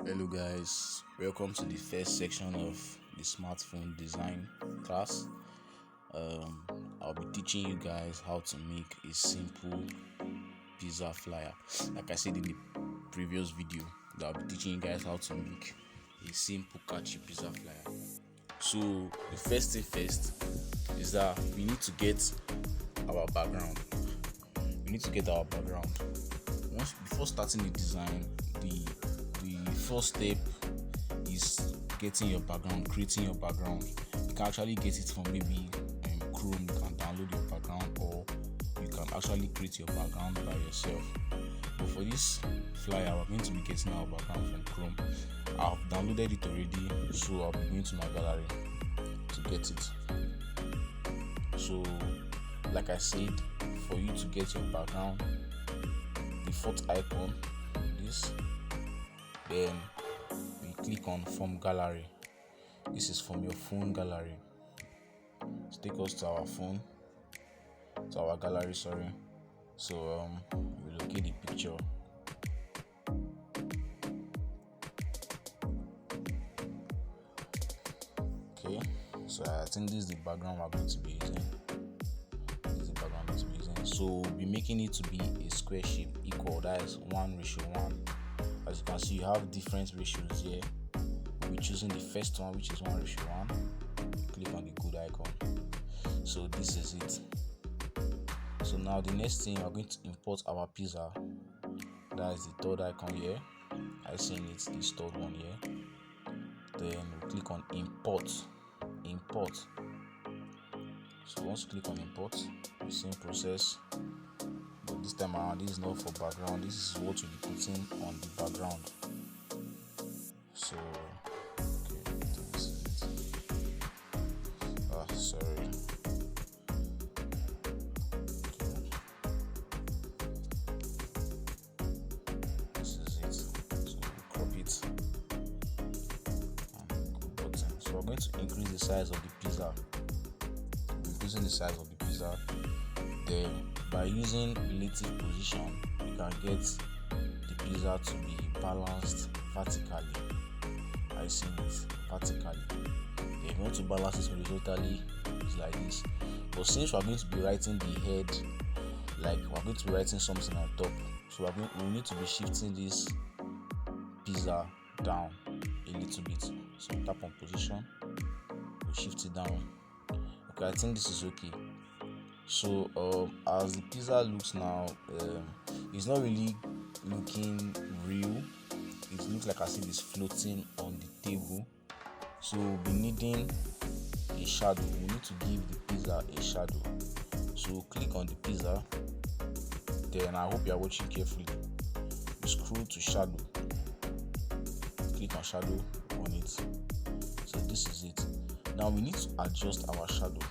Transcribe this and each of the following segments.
Hello guys, welcome to the first section of the smartphone design class. I'll be teaching you guys how to make a simple pizza flyer. Like I said in the previous video, that I'll be teaching you guys how to make a simple catchy pizza flyer. So the first thing first is that we need to get our background. Before starting the design, the first step is getting your background, creating your background. You can actually get it from maybe Chrome. You can download your background, or you can actually create your background by yourself. But for this flyer, we're going to be getting our background from Chrome. I've downloaded it already, so I'll be going to my gallery to get it. So like I said, for you to get your background, the fourth icon, this, then we click on from gallery. This is from your phone gallery. Let's take us to our phone, to our gallery, sorry. So we locate the picture. Okay, so I think this is the background we're going to be using. So we'll be making it to be a square shape, equal, that is 1:1. As you can see, you have different ratios here. We'll be choosing the first one, which is 1:1. Click on the good icon. So this is it. So now the next thing, we're going to import our pizza. That is the third icon here. I see it's this third one here. Then we'll click on import. So once you click on import, the same process, but this time around, this is not for background. This is what you'll be putting on the background. So okay, this is it. Sorry. Okay. This is it. So we'll crop it and go button. So we're going to increase the size of the pizza. Increasing the size of the pizza. Then by using relative position, you can get the pizza to be balanced vertically. I see it vertically. If you want to balance it horizontally, it's like this. But since we're going to be writing the head, like we're going to be writing something on top, so we need to be shifting this pizza down a little bit. So tap on position, we'll shift it down. Okay, I think this is okay. So as the pizza looks now, it's not really looking real. It looks like as if it's floating on the table. So we'll be needing a shadow. We need to give the pizza a shadow. So click on the pizza. Then I hope you are watching carefully. You scroll to shadow. Click on shadow on it. So this is it. Now we need to adjust our shadow.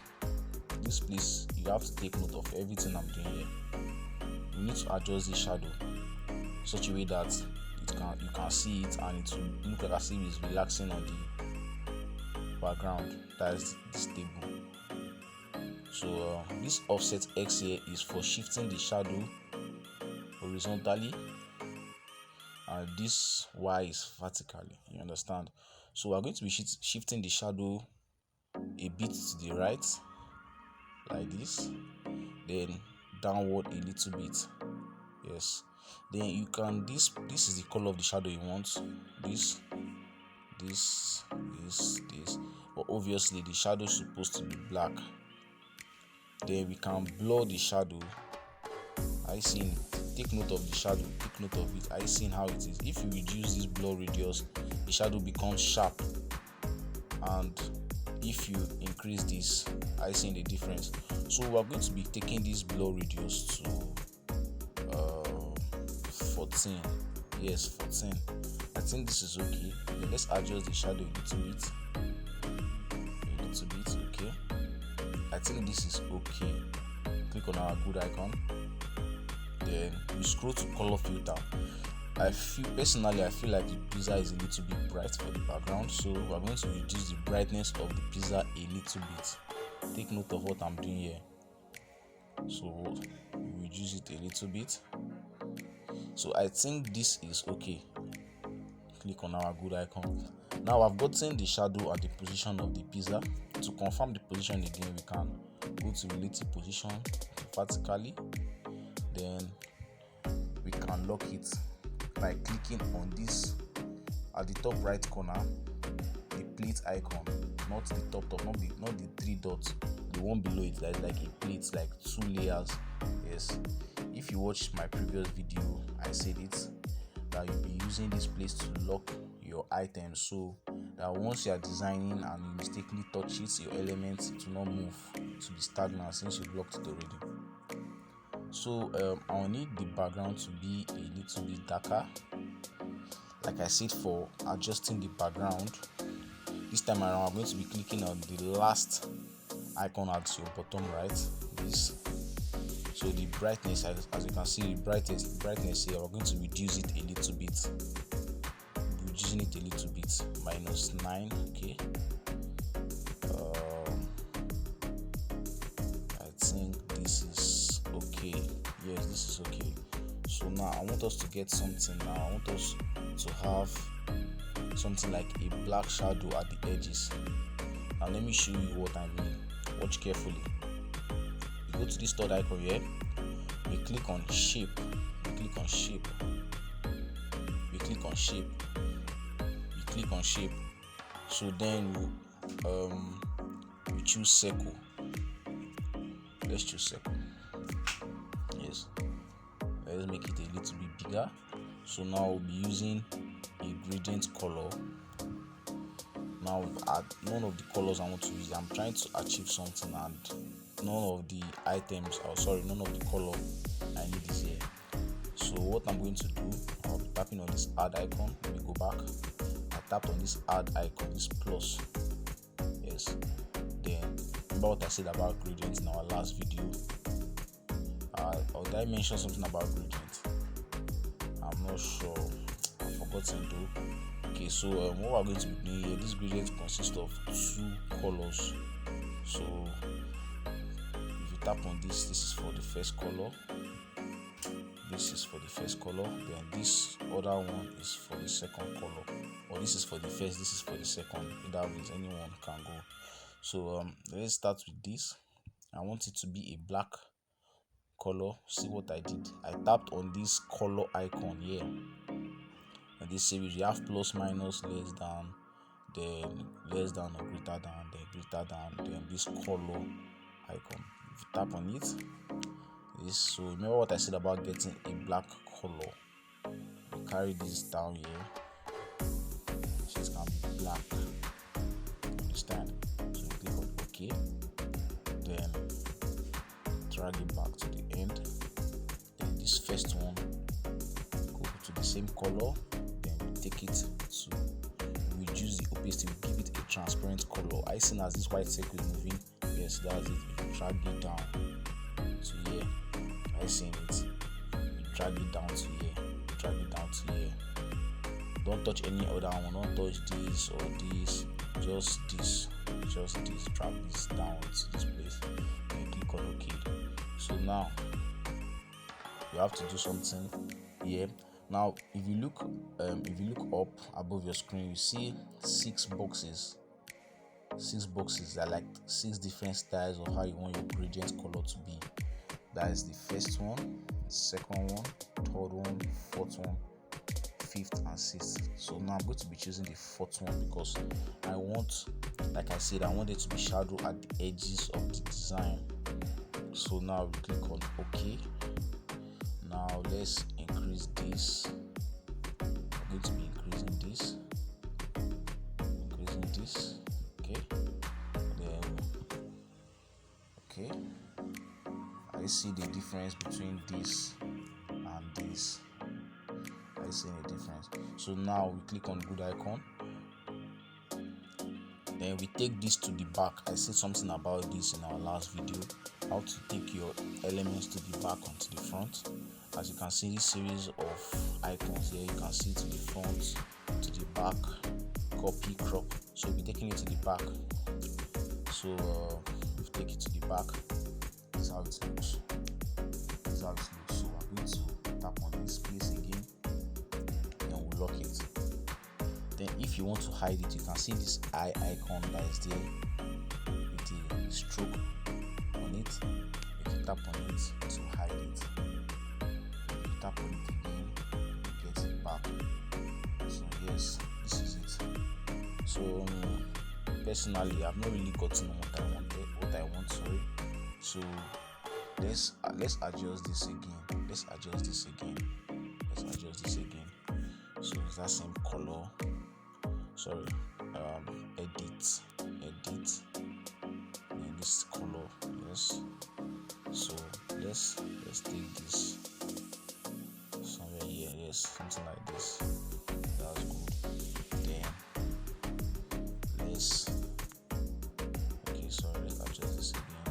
This place, you have to take note of everything I'm doing here. We need to adjust the shadow in such a way that you can see it, and it will look like as if it's relaxing on the background. That is this table. So this offset X here is for shifting the shadow horizontally, and this Y is vertically. You understand? So we're going to be shifting the shadow a bit to the right, like this, then downward a little bit. Yes, then you can this is the color of the shadow you want. This, but obviously the shadow is supposed to be black. Then we can blur the shadow. Take note of the shadow, take note of it. I seen how it is. If you reduce this blur radius, the shadow becomes sharp, and if you increase this, I see the difference. So we're going to be taking this blur radius to 14. Yes, 14. I think this is okay. Then let's adjust the shadow a little bit. Okay. I think this is okay. Click on our good icon. Then we scroll to color filter. I feel like the pizza is a little bit bright for the background, so we're going to reduce the brightness of the pizza a little bit. Take note of what I'm doing here. So we reduce it a little bit. So I think this is okay. click on our good icon. Now I've gotten the shadow at the position of the pizza. To confirm the position again, we can go to relative position vertically, then we can lock it by clicking on this at the top right corner, the plate icon, not the top, not the three dots, the one below it. That is like a plate, like 2 layers. Yes, if you watched my previous video, I said it, that you'll be using this place to lock your items, so that once you are designing and you mistakenly touch it, your elements, it will not move, to be stagnant since you blocked it already. So I'll need the background to be a little bit darker. Like I said, for adjusting the background, this time around I'm going to be clicking on the last icon at your bottom right, this. So the brightness, as you can see, the brightness here, we're going to reduce it a little bit. Reducing it a little bit, -9. Okay. I think this is okay. Yes, this is okay. So now I want us to get something. Now I want us to have something like a black shadow at the edges. Now let me show you what I mean. Watch carefully. You go to this third icon here, we click on shape, we click on shape, we click on shape, we click on shape. So then we choose circle. Let's choose circle. Yes, let's make it a little bit bigger. So now we'll be using a gradient color. Now none of the colors I want to use. I'm trying to achieve something, and none of the items, none of the color I need is here. So what I'm going to do, I'll be tapping on this add icon. Let me go back. I tapped on this add icon, this plus. Yes. Then remember what I said about gradients in our last video. Or did I mention something about gradient? I'm not sure. I've forgotten though. Okay, so what we're going to be doing here, this gradient consists of 2 colors. So if you tap on this is for the first color, this is for the first color, then this other one is for the second color, or this is for the first, this is for the second. Either way, anyone can go. So let's start with this. I want it to be a black color. See what I did? I tapped on this color icon here. In this series, you have plus, minus, less than, then less than or greater than, then greater than, then this color icon. If you tap on it, so remember what I said about getting a black color. You carry this down here, so it can be black. Understand? So you click on OK, then drag it back to the end. Then this first one, go to the same color. Take it to reduce the opacity, we give it a transparent color. I see as this white circle is moving. Yes, that's it. You drag it down to here. I see it. You drag it down to here. You drag it down to here. Don't touch any other one. Don't touch this or this. Just this. Just this. Drag this down to this place. And click on OK. So now you have to do something here. Now, if you look up above your screen, you see 6 boxes. 6 boxes are like 6 different styles of how you want your gradient color to be. That is the first one, second one, third one, fourth one, fifth, and sixth. So now I'm going to be choosing the fourth one because I want, like I said, I want it to be shadow at the edges of the design. So now we click on OK. Now let's increase this. I'm going to be increasing this. Okay. Then okay. I see the difference between this and this. I see a difference. So now we click on good icon. Then we take this to the back. I said something about this in our last video, how to take your elements to the back and to the front. As you can see, this series of icons here, you can see to the front, to the back, copy, crop. So we'll be taking it to the back. So we take it to the back. This is how it looks. So I'm going to tap on this place again, and we'll lock it. Then if you want to hide it, you can see this eye icon that is there with the stroke on it. If you tap on it to hide it, if you tap on it again, you get it back. So yes, this is it. So personally, I've not really gotten what I want. Sorry. So let's adjust this again. Let's adjust this again. So it's that same color. Sorry. Edit, and this color. Yes. So let's take this somewhere here. Yes, something like this. That's good. Then let's adjust this again.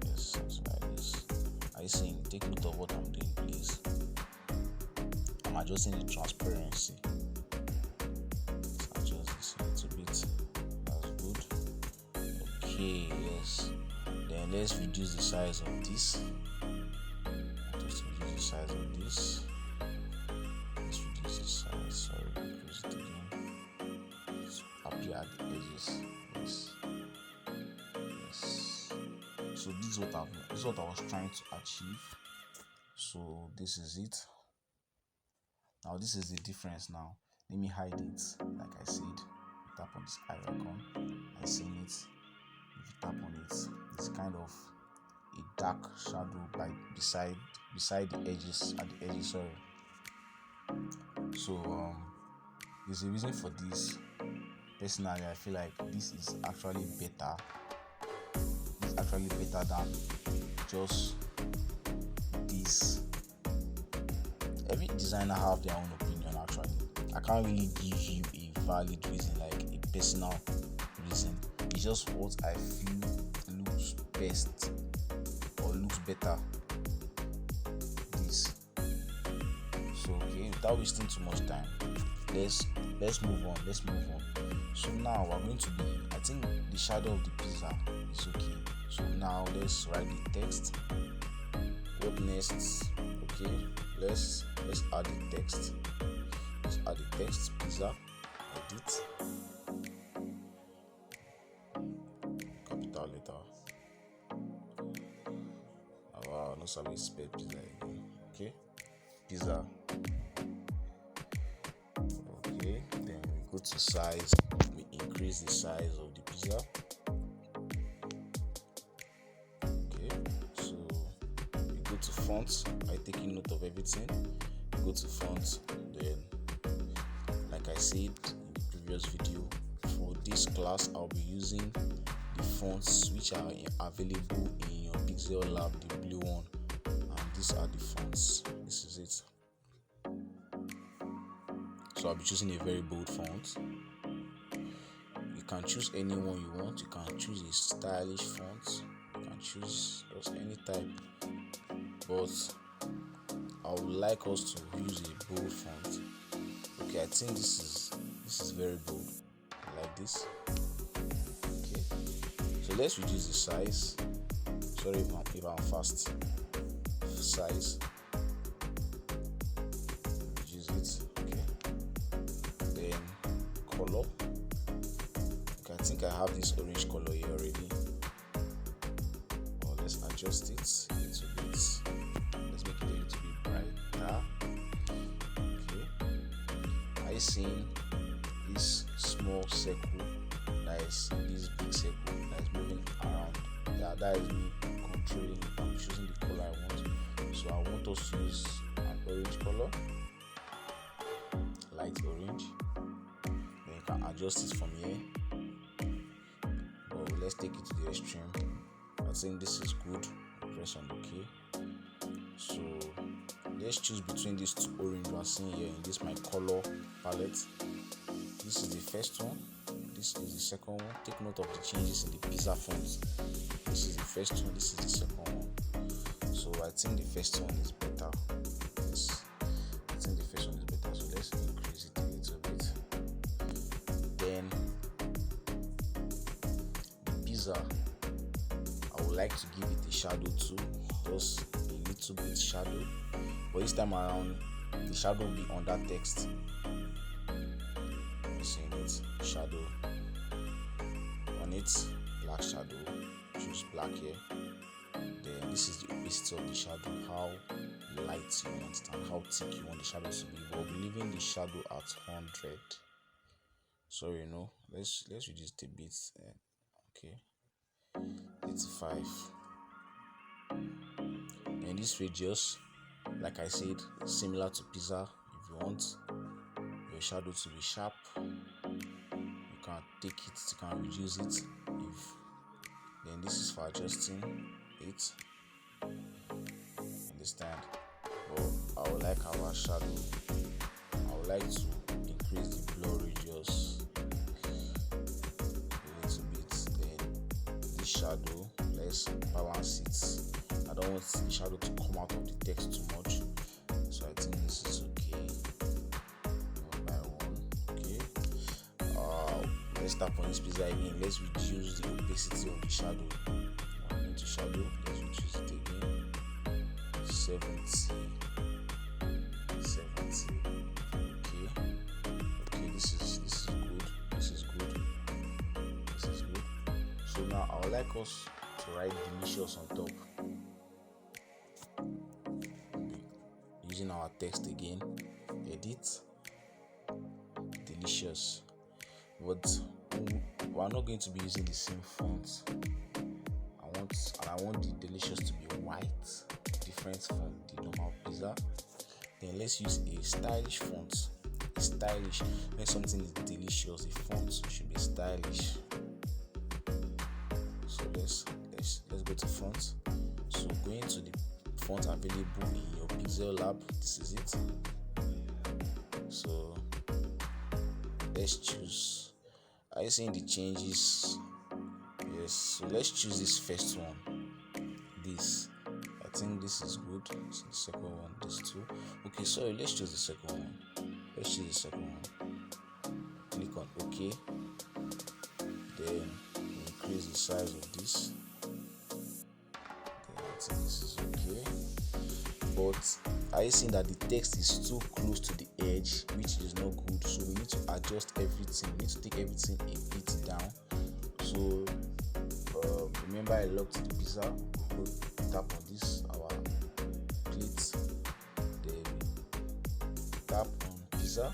Yes, something like this. Are you seeing? Take note of what I'm doing, please. I'm adjusting the transparency. Let's adjust this a little bit. That's good. Okay, yes. Then let's reduce the size of this. Just reduce the size of this. Let's reduce the size. Sorry, reduce it again. Let's appear at the edges. Yes. So this is what I was trying to achieve. So this is it. Now this is the difference. Now let me hide it. Like I said, you tap on this eye icon. I see it. If you tap on it, it's kind of a dark shadow beside the edges, at the edges. Sorry. So there's a reason for this. Personally, I feel like this is actually better. It's actually better than just this. Every designer have their own opinion. Actually, I can't really give you a valid reason, like a personal reason. It's just what I feel looks best or looks better. This. So okay, without wasting too much time, let's move on. So now we're going to be, I think the shadow of the pizza is okay. So now let's write the text. What next? Okay, let's add the text. Let's add the text. Pizza. Edit. Capital letter. Oh, wow, no sabi spell pizza again. Okay, pizza. Okay, then we go to size. We increase the size of the pizza. To font by taking note of everything. Go to font. Then, like I said in the previous video, for this class I'll be using the fonts which are available in your pixellab, the blue one, and these are the fonts. This is it. So I'll be choosing a very bold font. You can choose any one you want. You can choose a stylish font. You can choose just any type. But I would like us to use a bold font. Okay, I think this is very bold. I like this. Okay, so let's reduce the size. Sorry if I'm fast. Size. Reduce it. Okay. Then color. Okay, I think I have this orange color here already. Well, let's adjust it a little bit. Let's make it a little bit brighter. Okay. Are you seeing this small circle? That is this big circle that is moving around. Yeah, that is me controlling it. I'm choosing the color I want. So I want us to use an orange color, light orange. Then you can adjust it from here. But let's take it to the extreme. I think this is good. Press on OK. So let's choose between these two orange we are seeing here in this my color palette. This is the first one. This is the second one. Take note of the changes in the pizza fonts. This is the first one. This is the second one. So I think the first one is better. Yes, I think the first one is better. So let's increase it a little bit. Then the pizza, I would like to give it a shadow too, just a little bit shadow. But this time around, the shadow will be on that text. You see, get black shadow, choose black here. Then this is the opacity of the shadow, how light you want it and how thick you want the shadow to be. We'll be leaving the shadow at 100. So let's reduce it a bit. Okay, 85. And this radius, like I said, similar to pizza. If you want your shadow to be sharp, you can take it, you can reduce it. Then this is for adjusting it. Understand? But I would like our shadow, I would like to increase the blur radius a little bit. Then this shadow, let's balance it. I don't want the shadow to come out of the text too much, so I think this is okay. One by one. Okay. Let's tap on this pizza again. Let's reduce the opacity of the shadow. Into shadow, let's reduce it again. 70. Okay. This is good. This is good. So now I would like us to write delicious on top. Using our text again, edit, delicious. But we are not going to be using the same font. I want the delicious to be white, different from the normal pizza. Then let's use a stylish font. Stylish, when something is delicious, the font should be stylish. So let's go to font. So going to the font available in your pixellab, this is it. So let's choose. Are you seeing the changes? Yes. So let's choose this first one. This, I think this is good. So the second one, this too. Okay, sorry, let's choose the second one. Click on OK. Then increase the size of this. Then I think this is okay. But are you seeing that the text is too close to the edge, which is not good? So we need to adjust everything. We need to take everything a bit down. So remember, I locked the pizza. We'll tap on this, our plate. Then tap on pizza.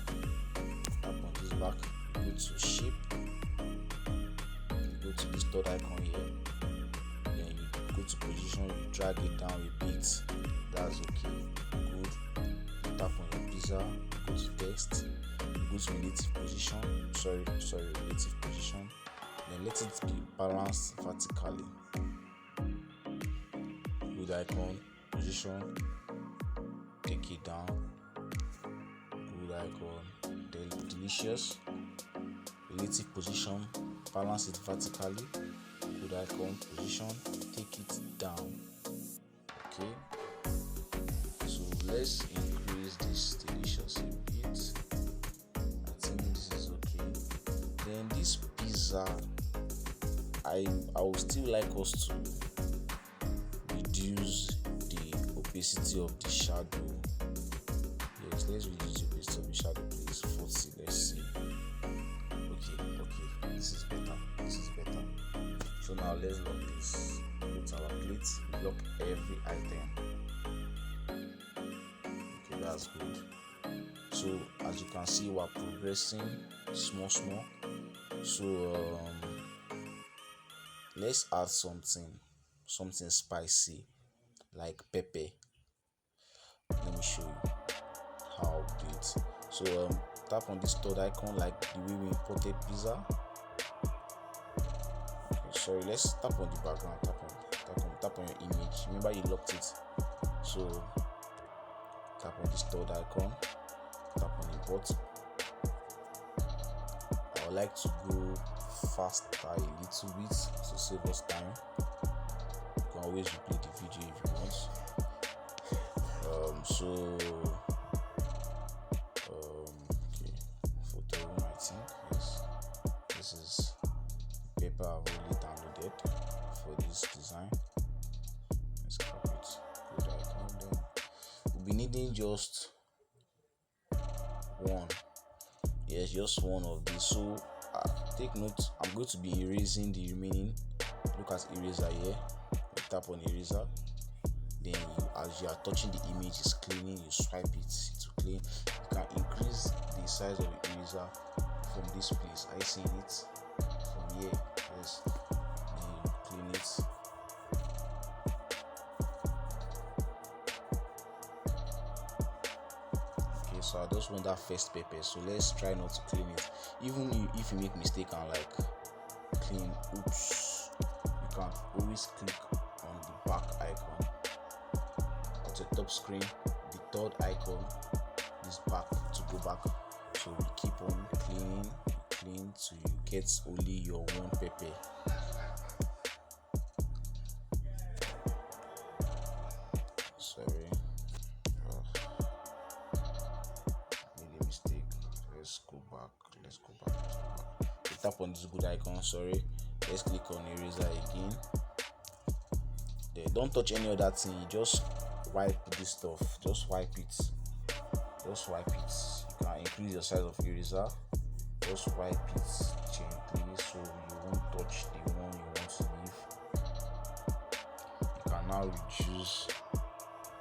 Tap on this back. Go to shape. You go to this third icon here. Then you go to position. You drag it down a bit. That's okay. Good. Tap on your pizza. Go to text. You go to relative position. Relative position. Then let it be balanced vertically. Good icon. Position. Take it down. Good icon. Delicious. Relative position. Balance it vertically. Good icon. Position. Take it down. Okay. So let's increase this delicious a bit. I think this is okay. Then this pizza, I would still like us to reduce the opacity of the shadow. Yes, let's reduce the opacity of the shadow, please. 40. Let's see. Okay. This is better. So now let's lock this. Put our plate. Lock every item. Okay, that's good. So as you can see, we're progressing small. So let's add something spicy like pepper. Let me show you how to do it. So tap on this third icon like the way we imported pizza. Okay, sorry, let's tap on the background. Tap on your image. Remember you locked it. So tap on this third icon. Tap on import. I would like to go faster a little bit to save us time. You can always replay the video if you want. Okay, photo room, I think. Yes, this is paper I've already downloaded for this design. Let's copy it. Good icon. Then we'll be needing just one. Yes, just one of these. So take note, I'm going to be erasing the remaining. Look at eraser here. You tap on eraser, then as you are touching the image, it's cleaning, you swipe it to clean. You can increase the size of the eraser from this place. Are you seeing it? From here, yes. Then you clean it. Okay, so I just want that first pepper, so let's try not to clean it. Even if you make mistake and like clean, oops, you can always click on the back icon at the top screen. The third icon is back to go back, so we keep on clean till you get only your one pepper. Sorry, made a mistake. Let's go back. You tap on this good icon. Sorry, let's click on eraser again. Then don't touch any other thing. You just wipe this stuff. Just wipe it. You can increase your size of eraser. Just wipe it gently so you won't touch the one you want to leave. You can now reduce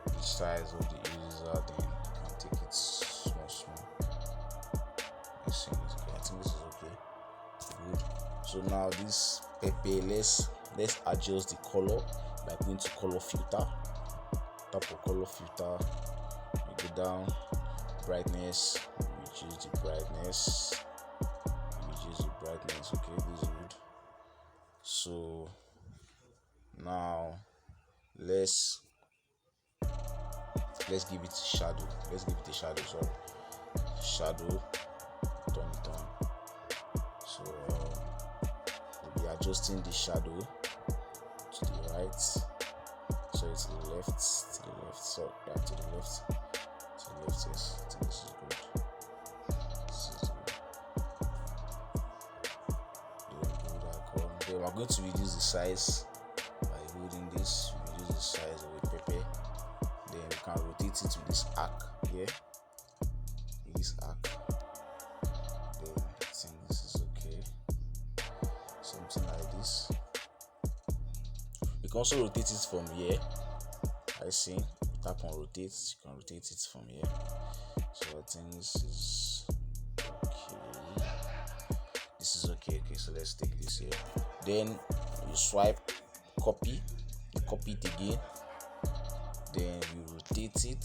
the size of the eraser, then you can take it small. I think this is okay. Good. So now this pepper, let's adjust the color by going to color filter. Tap on color filter. You go down, brightness, reduce the brightness. Okay, this is good. So now let's give it shadow. Shadow, turn it on. So we'll be adjusting the shadow to the right, so it's to the left, so yeah, to the left, yes. I think this is good. Then we're going to reduce the size by holding this. Reduce the size of the pepper. Then we can rotate it with this arc here. With this arc. Then I think this is okay. Something like this. You can also rotate it from here. I see. Tap on rotate. You can rotate it from here. So I think this is okay. Okay, so let's take this here. Then you swipe, copy, you copy it again. Then you rotate it.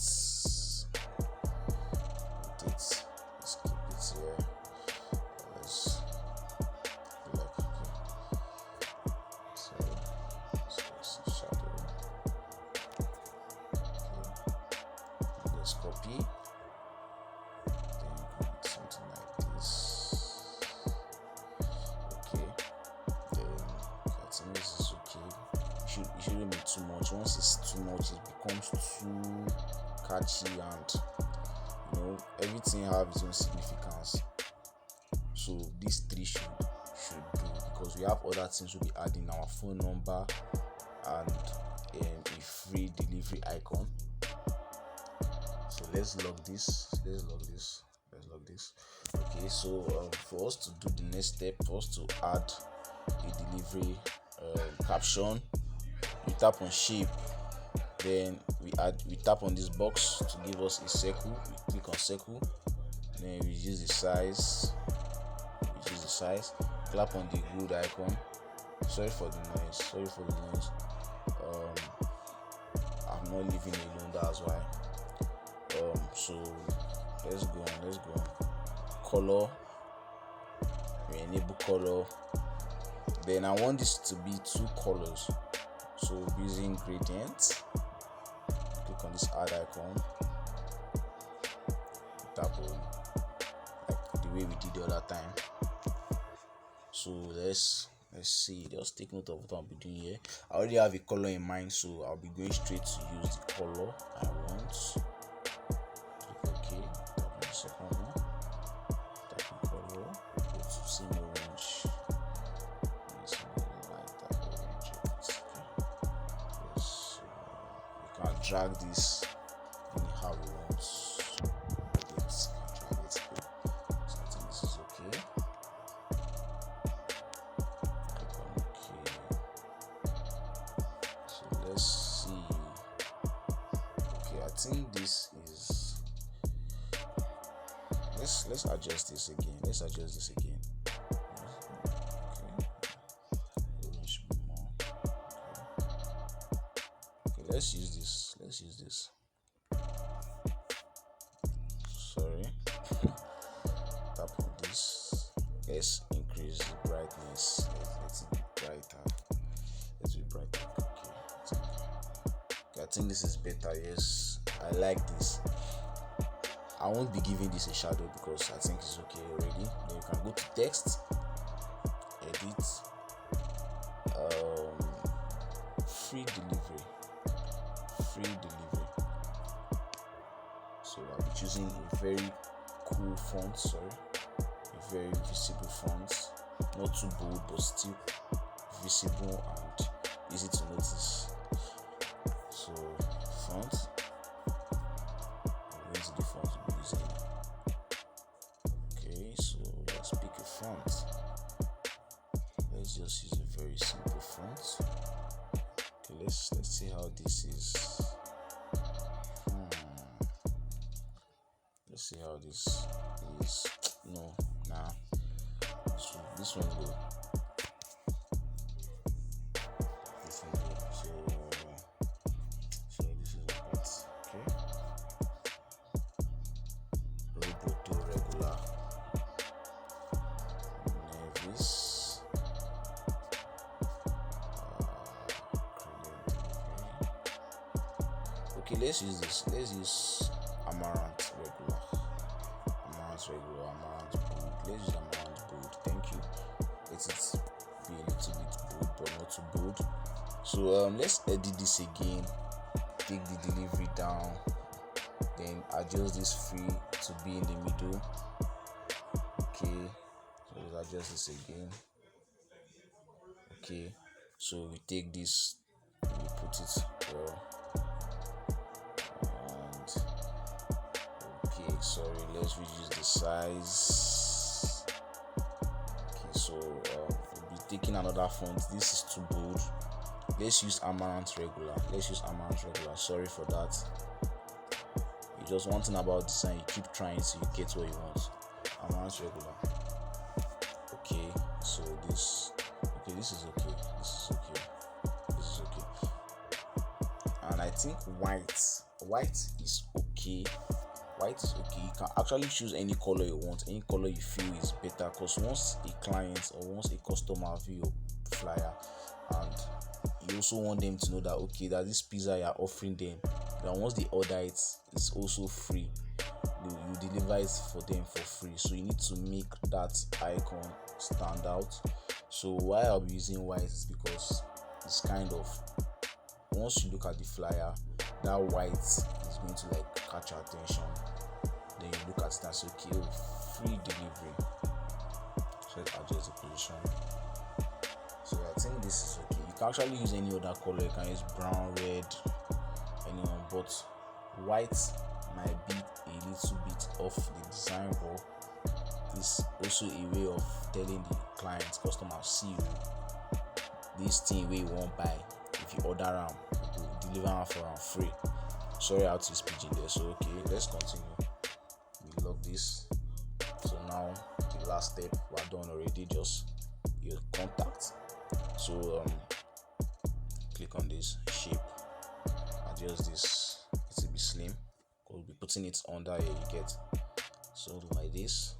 Let's keep it here. Let's like okay. So let's shadow. Okay. Let's copy. Something like this. Okay. Then I think this is okay. It shouldn't be too much. Once it's too much, it becomes too catchy, and everything have its own significance. So these three should do, because we have other things we'll be adding: our phone number and a free delivery icon. So let's log this. Okay, so for us to do the next step, for us to add a delivery caption, we tap on shape, then we tap on this box to give us a circle. We click on circle, then we reduce the size, clap on the good icon. Sorry for the noise. I'm not leaving alone, that's why. So let's go on. Color, we enable color. Then I want this to be two colors, so using gradient, click on this add icon, tap on like the way we did the other time. So let's see, just take note of what I'll be doing here. I already have a color in mind, so I'll be going straight to use the color I want. Click OK, tap on the second one, tap on color, go to same orange. Drag this anyhow we want. Drag it. So I think this is okay. let's adjust this again. Okay, should be more. Okay, let's use this. Sorry. Tap on this. Let's increase the brightness. Let's be brighter. Okay, I think this is better. Yes, I like this. I won't be giving this a shadow because I think it's okay already. Then you can go to text, edit, free delivery. So I'll be choosing a very cool font, a very visible font, not too bold but still visible and easy to notice. So font, I'm going to the font we'll be using. Okay, so let's pick a font. Let's just use a very simple font. Okay, let's see how this is. Let's see how this is. No, nah. This one go. So this is a part. Okay. Roboto regular. Nevis. Okay, let's use this. Let's use Amaranth regular. Amaranth bold. Let's use Amaranth bold. Thank you. Let it be a little bit bold, but not too bold. So let's edit this again. Take the delivery down. Then adjust this free to be in the middle. Okay. So let's adjust this again. Okay. So we take this. We put it well. Sorry, let's reduce the size. Okay, so we'll be taking another font. This is too bold. Let's use Amaranth regular. Sorry for that. It's just one thing about design, you keep trying till you get what you want. Amaranth regular. Okay, so this is okay. And I think white is okay. White is okay. You can actually choose any color you want, any color you feel is better, because once a client or once a customer view your flyer, and you also want them to know that okay, that this pizza you're offering them, that once they order it, it's also free. You deliver it for them for free. So you need to make that icon stand out. So why I'll be using white is because it's kind of, once you look at the flyer, that white is going to like catch your attention. Then you look at it and say, okay, free delivery. So let's adjust the position. So I think this is okay. You can actually use any other color. You can use brown, red, anyone, but white might be a little bit off the design, but it's also a way of telling the client, customer, see you, this thing we won't buy. If you order them, we'll deliver them for them free. Sorry how to speak in there. So okay, let's continue. We lock this. So now the last step we're done already, just your contact. So click on this shape, adjust this, it will be slim. We'll be putting it under here, you get. So like this.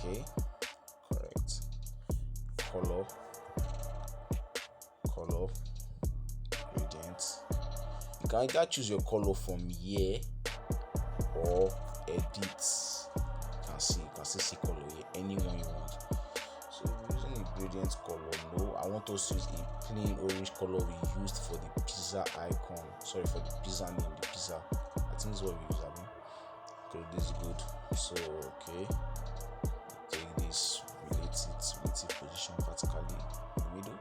Okay, correct. Color, gradient. You can either choose your color from here or edit. You can still see color here, anyone you want. So if you're using a gradient color, no, I want us to use a plain orange color we used for the pizza icon. Sorry, for the pizza name, the pizza. I think this is what we use. Okay, this is good. So okay, take this, relative position vertically in the middle,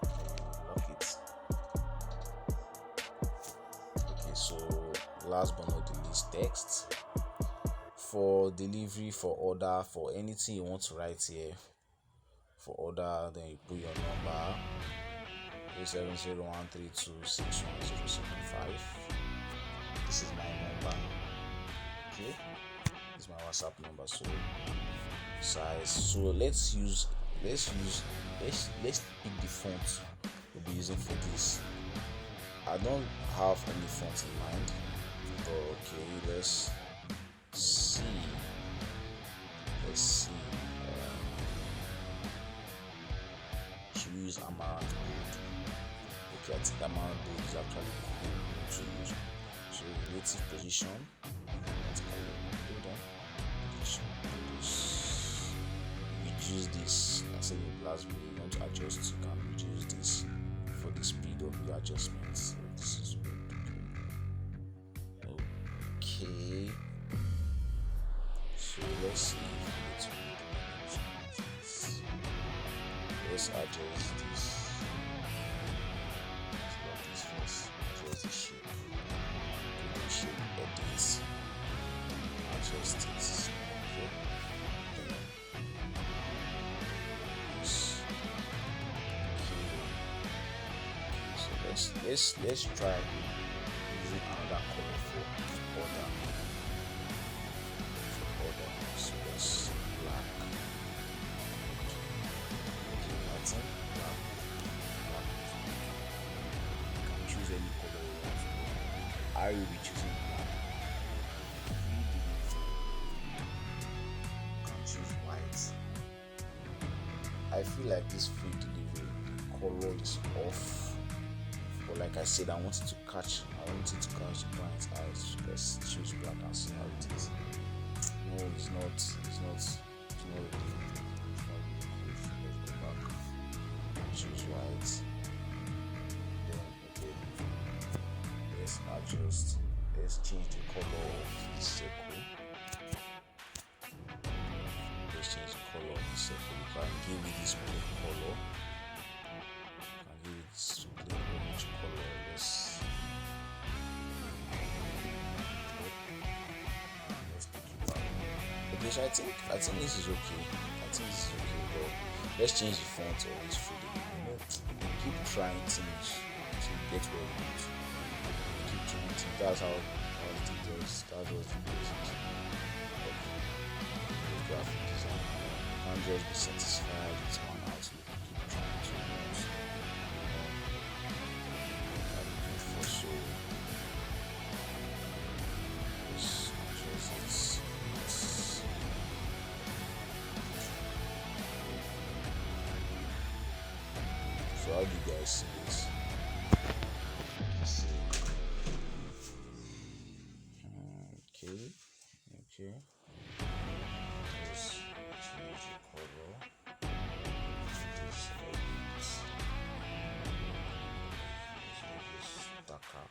and lock it. Okay, so last but not the least, text. For delivery, for order, for anything you want to write here, for order, then you put your number 07013261075. This is my number. Okay, is my WhatsApp number. So size. So let's pick the font we'll be using for this. I don't have any font in mind, but okay, let's see. Should we use Amaranth Gold? Okay, I think Amaranth Gold is actually cool to use. So relative position. Let's hold on. Position. Reduce this. I said in the last video, you want to adjust, you can reduce this for the speed of the adjustments. So this is good. Okay. So let's see if let's adjust this. Let's love this first. Adjust the shape. Do the shape edit. Adjust it. Okay. So let's try using another color for order. So let's black. Okay, that's it. Black. You can choose any color you want. I will be choosing black. You can choose white. I feel like this free delivery color is off. But like I said, I wanted to catch the client's eyes. Let's choose black and see how it is. No, it's not really. Let's go back. Choose white. Then okay. Let's adjust. Let's change the color of the circle. Let's change the color of the circle. You can give it this blue color. Color. Let's take it back. Okay, so I think this is okay. But let's change the font of this video. Keep trying things to get where we want. Keep trying things. That's how it does. That's what it does. Graphic design. Can't just be satisfied with one outlook. Keep trying to use. So how do you guys see this? Okay. Let's change the color. Let's make this darker.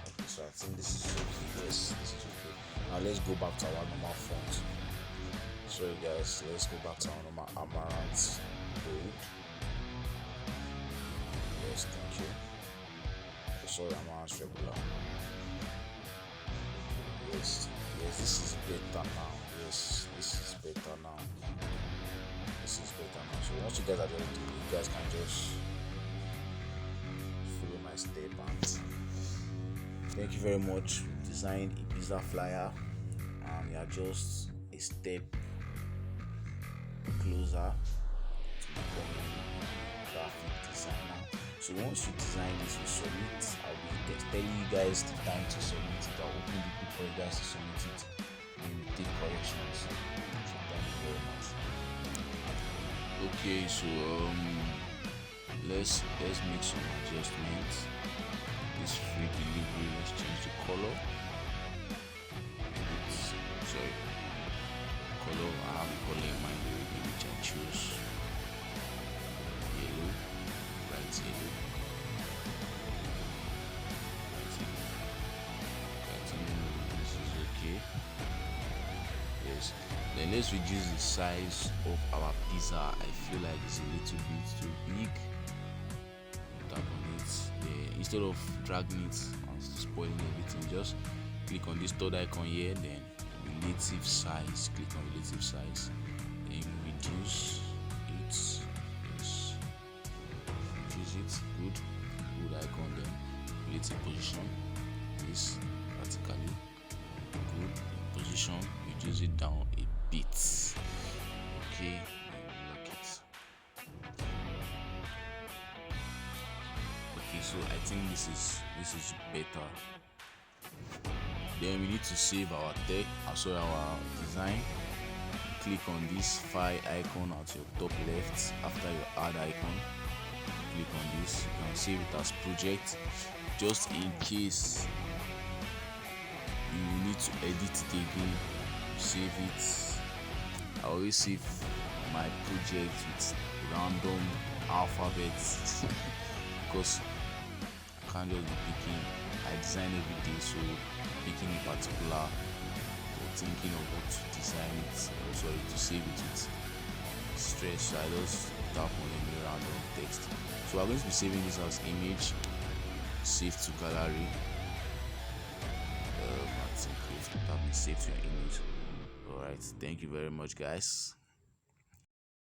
Okay, so I think this is okay. Yes, this is okay. Now let's go back to our normal font. Sorry guys, let's go back to our normal Amaranth Gold. Yes, thank you. Sorry, Amaranth regular. Yes, this is better now. Yes, this is better now. So once you guys are just doing, you guys can just follow my step and thank you very much. We designed a pizza flyer and we are just a step closer to becoming a graphic designer. So once you design this, you submit. I'll be telling you guys the time to submit it. I'll open the book for you guys to submit it. We will take corrections. So thank you very much. Okay, so let's make some adjustments. This free delivery, let's change the color. Color, I have a color in mind already, which I choose yellow, bright yellow. I think this is okay. Yes. Then let's reduce the size of our pizza. I feel like it's a little bit too big. Tap on it. Yeah. Instead of dragging it and spoiling everything, just click on this third icon here. Then relative size. Click on relative size. Then reduce it. Yes. Reduce it. Good icon. Then relative position, this vertically, good position, reduce it down a bit. Okay, lock it. Okay, so I think this is better. Then we need to save our text, our design. Click on this file icon at your top left. After your add icon, click on this. You can save it as project, just in case you need to edit it again. Save it. I always save my project with random alphabets because I can't just be picking. I design every day, so picking a particular or thinking of what to design it, sorry, to save it with stress. So I just tap on any random text. So we're going to be saving this as image, save to gallery. I think we've tapped save to your image. Alright, thank you very much, guys.